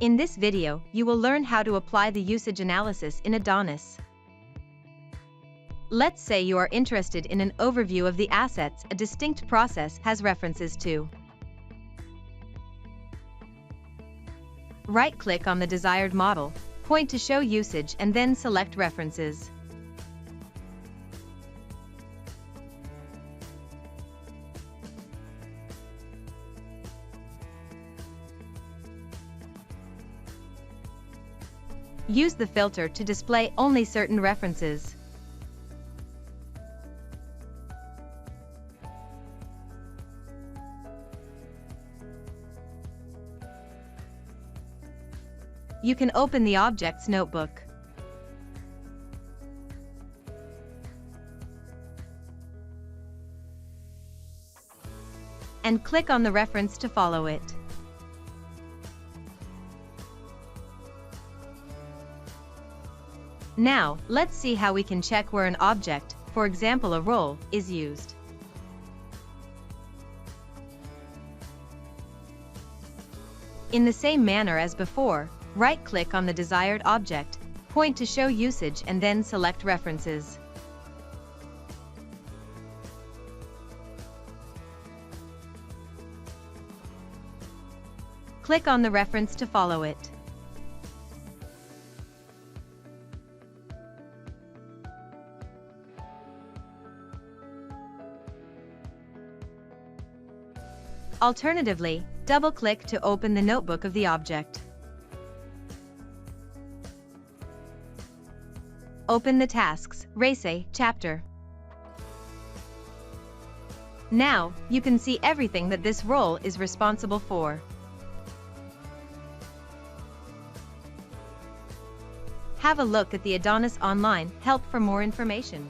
In this video, you will learn how to apply the usage analysis in Adonis. Let's say you are interested in an overview of the assets a distinct process has references to. Right-click on the desired model, point to Show Usage and then select References. Use the filter to display only certain references. You can open the Objects notebook. And click on the reference to follow it. Now, let's see how we can check where an object, for example a role, is used. In the same manner as before, right-click on the desired object, point to Show Usage and then select References. Click on the reference to follow it. Alternatively, double-click to open the notebook of the object. Open the Tasks, Race chapter. Now, you can see everything that this role is responsible for. Have a look at the Adonis Online help for more information.